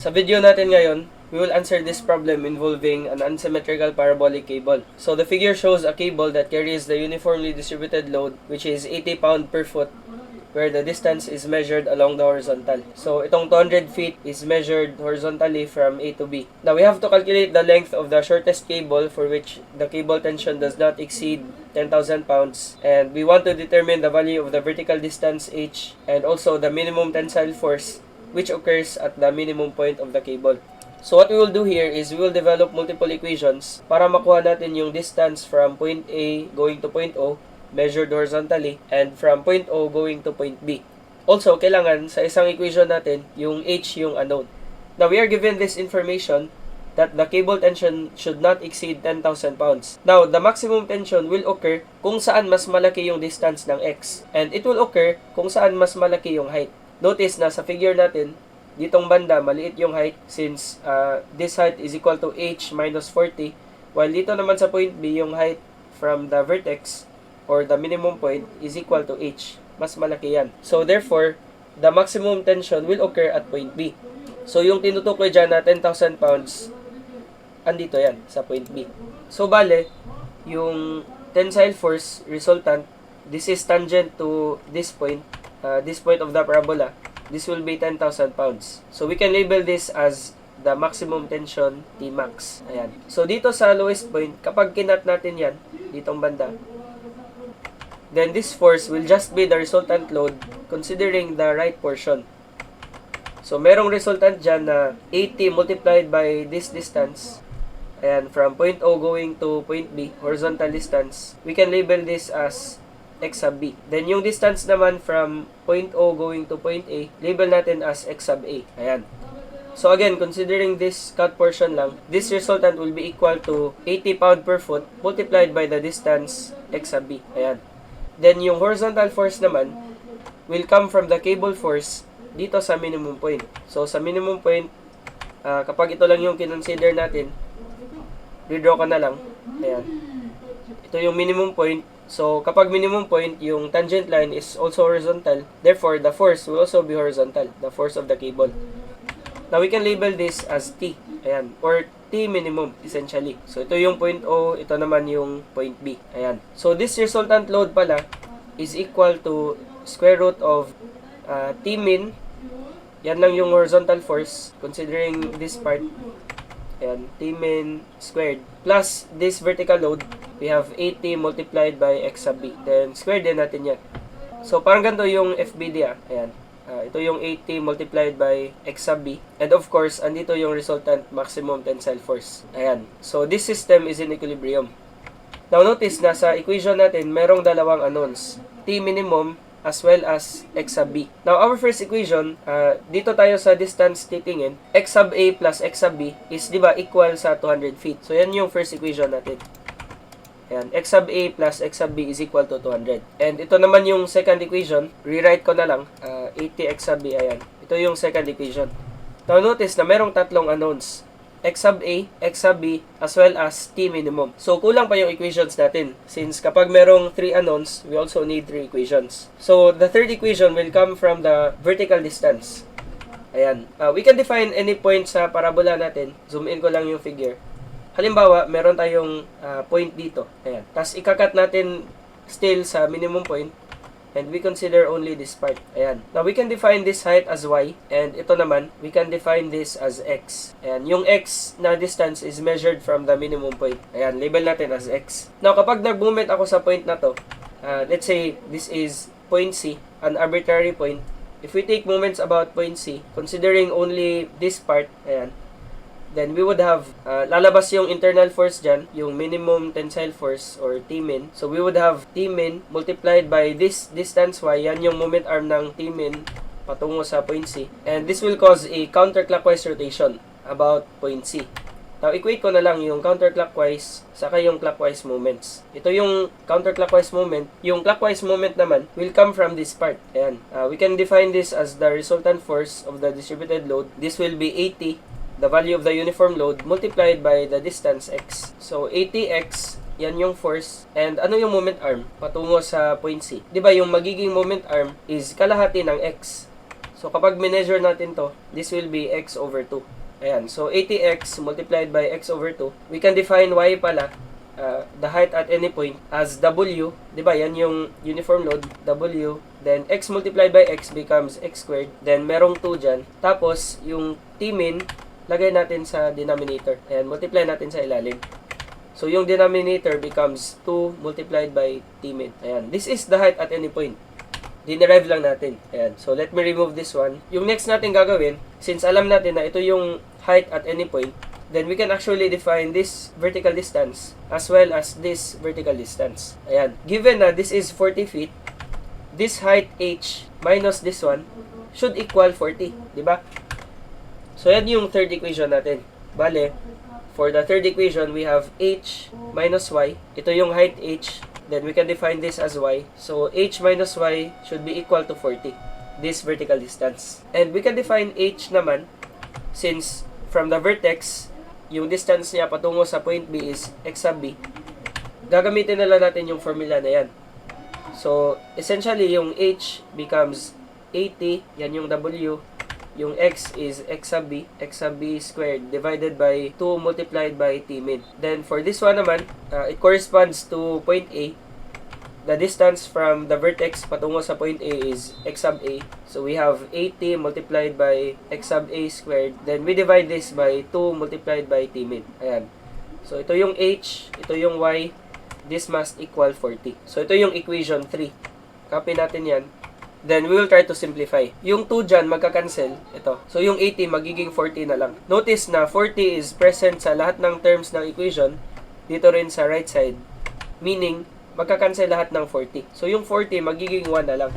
Sa video natin ngayon, we will answer this problem involving an unsymmetrical parabolic cable. So the figure shows a cable that carries the uniformly distributed load, which is 80 pound per foot, where the distance is measured along the horizontal. So itong 200 feet is measured horizontally from A to B. Now we have to calculate the length of the shortest cable for which the cable tension does not exceed 10,000 pounds, and we want to determine the value of the vertical distance h and also the minimum tensile force which occurs at the minimum point of the cable. So what we will do here is we will develop multiple equations para makuha natin yung distance from point A going to point O measured horizontally and from point O going to point B. Also, kailangan sa isang equation natin yung H yung unknown. Now we are given this information that the cable tension should not exceed 10,000 pounds. Now, the maximum tension will occur kung saan mas malaki yung distance ng X, and it will occur kung saan mas malaki yung height. Notice na sa figure natin, ditong banda, maliit yung height since this height is equal to h minus 40, while dito naman sa point B, yung height from the vertex or the minimum point is equal to h. Mas malaki yan. So, therefore, the maximum tension will occur at point B. So, yung tinutukoy dyan na 10,000 pounds, andito yan sa point B. So, bale, yung tensile force resultant, this is tangent to this point of the parabola, this will be 10,000 pounds. So we can label this as the maximum tension Tmax. Ayan. So dito sa lowest point, kapag kinat natin yan, ditong banda, then this force will just be the resultant load considering the right portion. So merong resultant dyan na 80 multiplied by this distance, ayan, from point O going to point B, horizontal distance, we can label this as x sub b. Then yung distance naman from point O going to point A, label natin as x sub A. Ayan. So again, considering this cut portion lang, this resultant will be equal to 80 pound per foot multiplied by the distance x sub b. Ayan. Then yung horizontal force naman will come from the cable force dito sa minimum point. So sa minimum point, kapag ito lang yung kinonsider natin, redraw ko na lang. Ayan. Ito yung minimum point. So, kapag minimum point, yung tangent line is also horizontal. Therefore, the force will also be horizontal, the force of the cable. Now, we can label this as T. Ayan. Or T minimum, essentially. So, ito yung point O, ito naman yung point B. Ayan. So, this resultant load pala is equal to square root of T min. Yan lang yung horizontal force, considering this part. Ayan, T min squared. Plus, this vertical load, we have 80 multiplied by x sub b. Then, square din natin yan. So, parang ganito yung FBD. Ayan. Ito yung 80 multiplied by x sub b. And of course, andito yung resultant maximum tensile force. Ayan. So, this system is in equilibrium. Now, notice na sa equation natin, merong dalawang unknowns. T minimum as well as x sub b. Now, our first equation, dito tayo sa distance titingin, x sub a plus x sub b is, di ba, equal sa 200 feet. So, yan yung first equation natin. Ayan, x sub a plus x sub b is equal to 200. And ito naman yung second equation, rewrite ko na lang, 80x sub b, ayan. Ito yung second equation. Now, notice na merong tatlong unknowns. X sub A, X sub B, as well as T minimum. So, kulang pa yung equations natin. Since kapag merong 3 unknowns, we also need 3 equations. So, the third equation will come from the vertical distance. Ayan. We can define any point sa parabola natin. Zoom in ko lang yung figure. Halimbawa, meron tayong point dito. Ayan. Tapos, ikakat natin still sa minimum point. And we consider only this part. Ayan. Now, we can define this height as y. And ito naman, we can define this as x. Ayan. Yung x na distance is measured from the minimum point. Ayan. Label natin as x. Now, kapag nag-movement ako sa point na to, let's say this is point C, an arbitrary point. If we take moments about point C, considering only this part, ayan, then we would have, lalabas yung internal force dyan, yung minimum tensile force or T min. So, we would have T min multiplied by this distance y. Yan yung moment arm ng T min patungo sa point C. And this will cause a counterclockwise rotation about point C. Now, equate ko na lang yung counterclockwise saka yung clockwise moments. Ito yung counterclockwise moment. Yung clockwise moment naman will come from this part. Ayan. We can define this as the resultant force of the distributed load. This will be 80, the value of the uniform load, multiplied by the distance x. So, 80x, yan yung force. And ano yung moment arm? Patungo sa point C. Diba yung magiging moment arm is kalahati ng x. So, kapag mineasure natin to, this will be x over 2. Ayan. So, 80x multiplied by x over 2. We can define y pala, the height at any point, as W. Diba? Yan yung uniform load, W. Then, x multiplied by x becomes x squared. Then, merong 2 dyan. Tapos, yung T-min, lagay natin sa denominator. Ayan. Multiply natin sa ilalim. So, yung denominator becomes 2 multiplied by T-min. Ayan. This is the height at any point. Dinerive lang natin. Ayan. So, let me remove this one. Yung next natin gagawin, since alam natin na ito yung height at any point, then we can actually define this vertical distance as well as this vertical distance. Ayan. Given na this is 40 feet, this height h minus this one should equal 40. Diba? So, yan yung third equation natin. Bale, for the third equation, we have h minus y. Ito yung height h. Then, we can define this as y. So, h minus y should be equal to 40. This vertical distance. And we can define h naman since from the vertex, yung distance niya patungo sa point B is x sub b. Gagamitin na lang natin yung formula na yan. So, essentially, yung h becomes 80. Yan yung w. Yung x is x sub b squared divided by 2 multiplied by t min. Then, for this one naman, it corresponds to point A. The distance from the vertex patungo sa point A is x sub a. So, we have 80 multiplied by x sub a squared. Then, we divide this by 2 multiplied by t min. Ayan. So, ito yung h, ito yung y. This must equal 40. So, ito yung equation 3. Copy natin yan. Then, we will try to simplify. Yung 2 dyan, magka-cancel. Ito. So, yung 80, magiging 40 na lang. Notice na 40 is present sa lahat ng terms ng equation. Dito rin sa right side. Meaning, magka-cancel lahat ng 40. So, yung 40, magiging 1 na lang.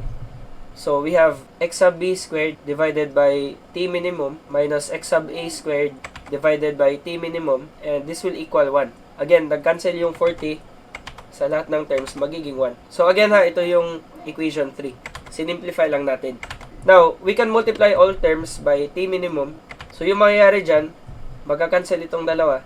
So, we have x sub b squared divided by t minimum minus x sub a squared divided by t minimum. And this will equal 1. Again, nag-cancel yung 40 sa lahat ng terms, magiging 1. So, again ha, ito yung equation 3. Sinimplify lang natin. Now, we can multiply all terms by t minimum. So, yung mangyayari dyan, magka-cancel itong dalawa.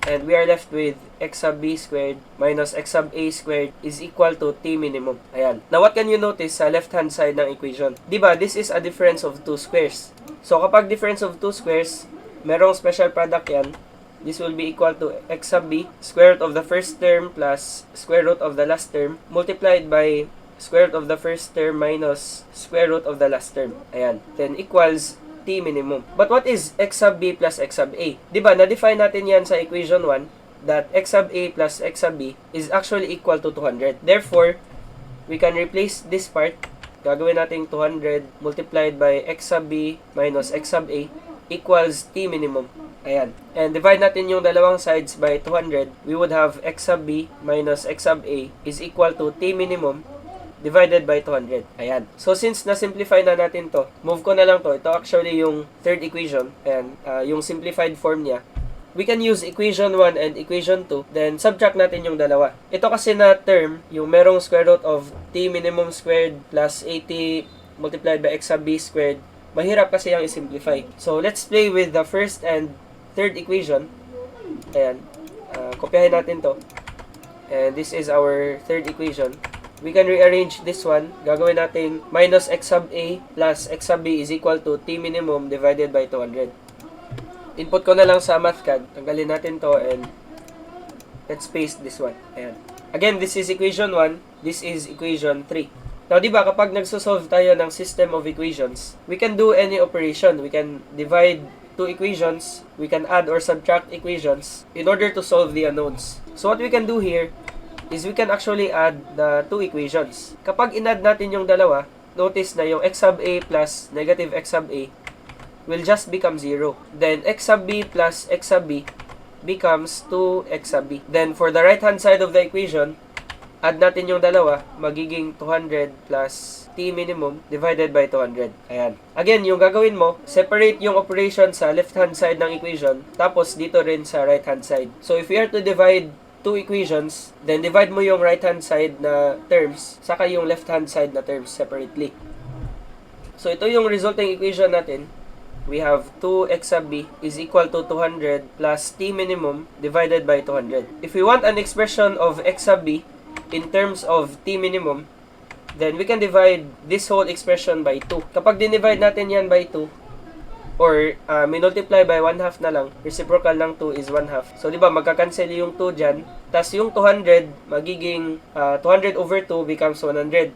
And we are left with x sub b squared minus x sub a squared is equal to t minimum. Ayan. Now, what can you notice sa left-hand side ng equation? Diba, this is a difference of 2 squares. So, kapag difference of 2 squares, merong special product yan. This will be equal to x sub b, square root of the first term plus square root of the last term, multiplied by square root of the first term minus square root of the last term. Ayan. Then, equals t minimum. But what is x sub b plus x sub a? Diba, na-define natin yan sa equation 1 that x sub a plus x sub b is actually equal to 200. Therefore, we can replace this part. Gagawin natin 200 multiplied by x sub b minus x sub a equals t minimum. Ayan. And divide natin yung dalawang sides by 200. We would have x sub b minus x sub a is equal to t minimum divided by 200. Ayan. So, since na-simplify na natin to, move ko na lang to. Ito actually yung third equation. Ayan. Yung simplified form niya. We can use equation 1 and equation 2. Then, subtract natin yung dalawa. Ito kasi na term, yung merong square root of t minimum squared plus 80 multiplied by x sub b squared. Mahirap kasi yung i-simplify. So, let's play with the first and third equation. Ayan. Kopyahin natin to. And this is our third equation. We can rearrange this one. Gagawin natin minus x sub a plus x sub b is equal to t minimum divided by 200. Input ko na lang sa MathCAD. Tanggalin natin to and let's paste this one. Ayan. Again, this is equation 1. This is equation 3. Now, di ba, kapag nagsosolve tayo ng system of equations, we can do any operation. We can divide two equations. We can add or subtract equations in order to solve the unknowns. So, what we can do here is we can actually add the two equations. Kapag in-add natin yung dalawa, notice na yung x sub a plus negative x sub a will just become 0. Then, x sub b plus x sub b becomes 2x sub b. Then, for the right-hand side of the equation, add natin yung dalawa, magiging 200 plus t minimum divided by 200. Ayan. Again, yung gagawin mo, separate yung operation sa left-hand side ng equation, tapos dito rin sa right-hand side. So, if we are to divide two equations, then divide mo yung right-hand side na terms, saka yung left-hand side na terms separately. So, ito yung resulting equation natin. We have 2x sub b is equal to 200 plus t minimum divided by 200. If we want an expression of x sub b in terms of t minimum, then we can divide this whole expression by 2. Kapag dinivide natin yan by 2, or minultiply by 1/2 na lang, reciprocal ng 2 is 1/2. So, di ba, magkakancel yung 2 dyan. Tapos yung 200, magiging 200 over 2 becomes 100.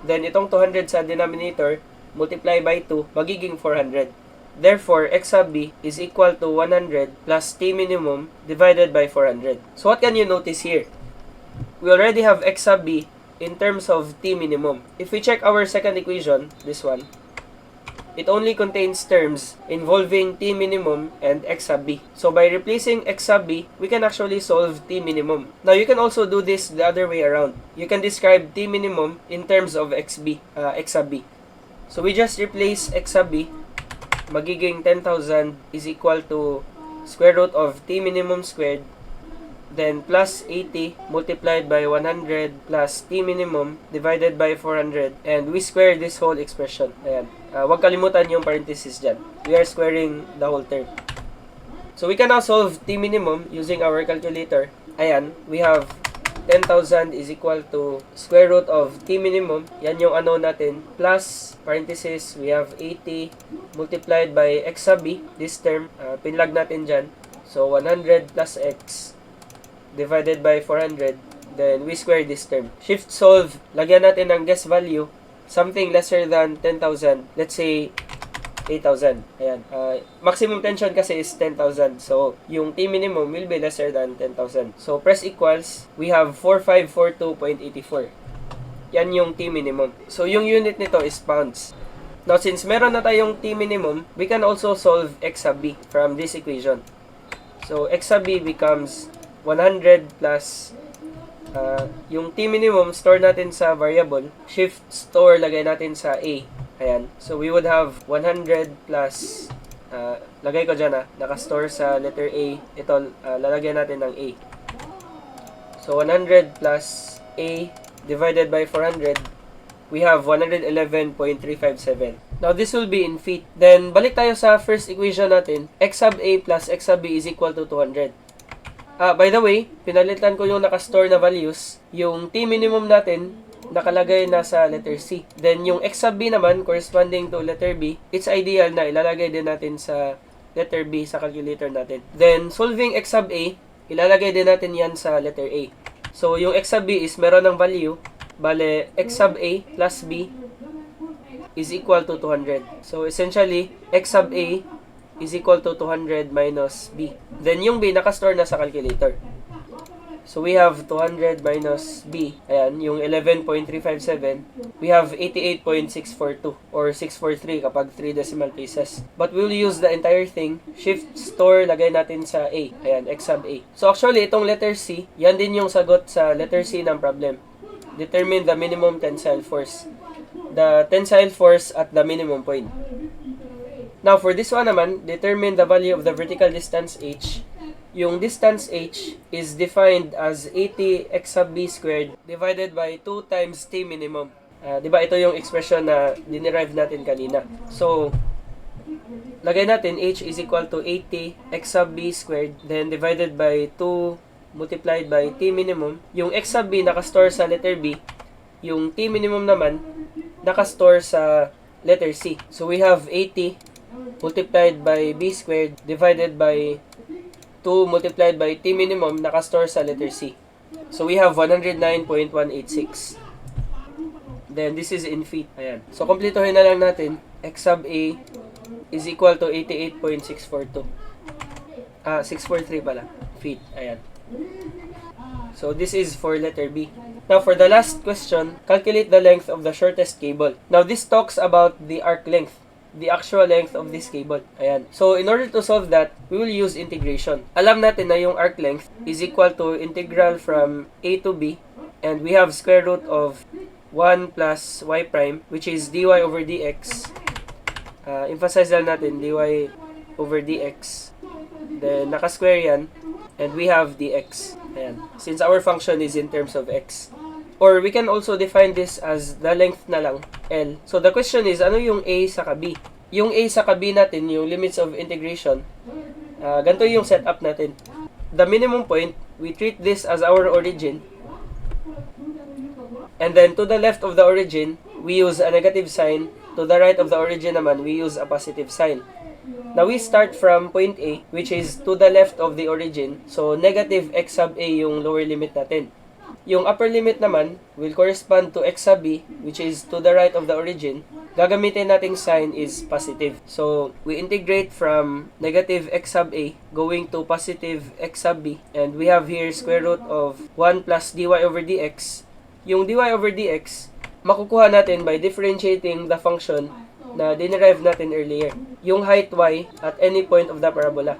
Then, itong 200 sa denominator, multiply by 2, magiging 400. Therefore, x sub b is equal to 100 plus t minimum divided by 400. So, what can you notice here? We already have x sub b in terms of t minimum. If we check our second equation, this one, it only contains terms involving t minimum and x sub b. So by replacing x sub b, we can actually solve t minimum. Now you can also do this the other way around. You can describe t minimum in terms of x sub b. So we just replace x sub b. Magiging 10,000 is equal to square root of t minimum squared, then plus 80 multiplied by 100 plus t minimum divided by 400, and we square this whole expression. Ayan. Huwag kalimutan yung parenthesis dyan. We are squaring the whole term. So we can now solve t minimum using our calculator. Ayan, we have 10,000 is equal to square root of t minimum. Yan yung ano natin. Plus, parenthesis, we have 80 multiplied by x sub b. This term, pinlag natin dyan. So 100 plus x divided by 400. Then we square this term. Shift solve, lagyan natin ng guess value. Something lesser than 10,000. Let's say 8,000. Ayan. Maximum tension kasi is 10,000. So, yung T minimum will be lesser than 10,000. So, press equals. We have 4542.84. Yan yung T minimum. So, yung unit nito is pounds. Now, since meron na tayong T minimum, we can also solve x sub b from this equation. So, x sub b becomes 100 plus yung t minimum store natin sa variable, shift store lagay natin sa a. Ayan. So we would have 100 plus lagay ko dyan naka-store sa letter a. Ito lalagyan natin ng a. So 100 plus a divided by 400, we have 111.357. Now this will be in feet. Then balik tayo sa first equation natin. X sub a plus x sub b is equal to 200. By the way, pinalitan ko yung nakastore na values. Yung T minimum natin, nakalagay na sa letter C. Then, yung X sub B naman, corresponding to letter B, it's ideal na ilalagay din natin sa letter B sa calculator natin. Then, solving X sub A, ilalagay din natin yan sa letter A. So, yung X sub B is meron ng value. Bale, X sub A plus B is equal to 200. So, essentially, X sub A is equal to 200 minus b. Then, yung b nakastore na sa calculator. So, we have 200 minus b. Ayan, yung 11.357. We have 88.642 or 643 kapag 3 decimal places. But we'll use the entire thing. Shift store, lagay natin sa a. Ayan, x sub a. So, actually, itong letter C, yan din yung sagot sa letter C ng problem. Determine the minimum tensile force. The tensile force at the minimum point. Now, for this one naman, determine the value of the vertical distance h. Yung distance h is defined as 80 x sub b squared divided by 2 times t minimum. Diba ito yung expression na dinerive natin kanina. So, lagay natin h is equal to 80 x sub b squared then divided by 2 multiplied by t minimum. Yung x sub b nakastore sa letter b. Yung t minimum naman nakastore sa letter c. So, we have 80 multiplied by b squared divided by 2 multiplied by t minimum nakastore sa letter C. So we have 109.186. Then this is in feet. Ayan. So kumplituhin na lang natin. X sub A is equal to 88.642. 643 pala. Feet. Ayan. So this is for letter B. Now for the last question, calculate the length of the shortest cable. Now this talks about the arc length. The actual length of this cable. Ayan. So, in order to solve that, we will use integration. Alam natin na yung arc length is equal to integral from a to b. And we have square root of 1 plus y prime, which is dy over dx. Emphasize lang natin, dy over dx. Then, naka-square yan. And we have dx. Ayan. Since our function is in terms of x. Or we can also define this as the length na lang, L. So the question is, ano yung A sa B? Yung A sa B natin, yung limits of integration, ganito yung setup natin. The minimum point, we treat this as our origin. And then, to the left of the origin, we use a negative sign. To the right of the origin naman, we use a positive sign. Now, we start from point A, which is to the left of the origin. So, negative x sub A yung lower limit natin. Yung upper limit naman will correspond to x sub B, which is to the right of the origin. Gagamitin nating sign is positive. So, we integrate from negative x sub A going to positive x sub B. And we have here square root of 1 plus dy over dx. Yung dy over dx, makukuha natin by differentiating the function na dinerive natin earlier. Yung height y at any point of the parabola.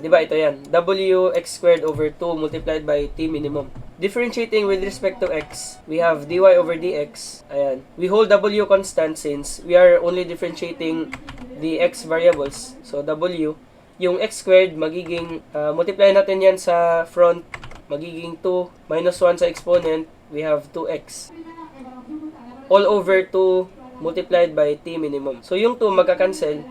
Diba ito yan? Wx squared over 2 multiplied by t minimum. Differentiating with respect to x, we have dy over dx. Ayan. We hold w constant since we are only differentiating the x variables. So w, yung x squared magiging, multiply natin yan sa front, magiging 2 minus 1 sa exponent, we have 2x. All over 2 multiplied by t minimum. So yung 2 magka-cancel,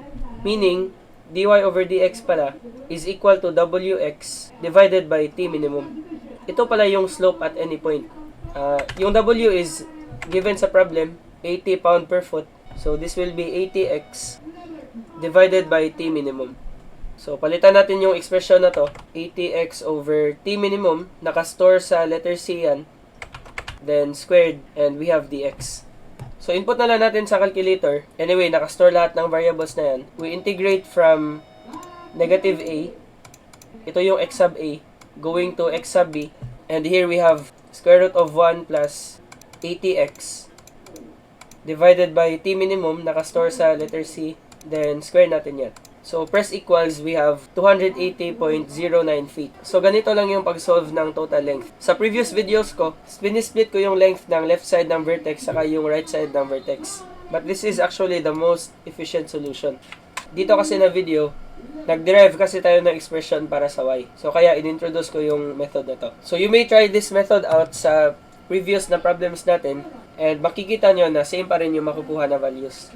meaning dy over dx pala is equal to wx divided by t minimum. Ito pala yung slope at any point. Yung w is given sa problem, 80 pound per foot. So this will be 80x divided by t minimum. So, palitan natin yung expression na to. 80x over t minimum. Nakastore sa letter C yan. Then, squared. And we have dx. So, input na lang natin sa calculator. Anyway, nakastore lahat ng variables na yan. We integrate from negative a. Ito yung x sub a. Going to x sub b. And here we have square root of 1 plus 80x. Divided by t minimum. Nakastore sa letter C. Then, square natin yan. So, press equals, we have 280.09 feet. So, ganito lang yung pag-solve ng total length. Sa previous videos ko, split ko yung length ng left side ng vertex saka yung right side ng vertex. But this is actually the most efficient solution. Dito kasi na video, nag-derive kasi tayo ng expression para sa y. So, kaya in-introduce ko yung method na to. So, you may try this method out sa previous na problems natin and makikita nyo na same pa rin yung makukuha na values.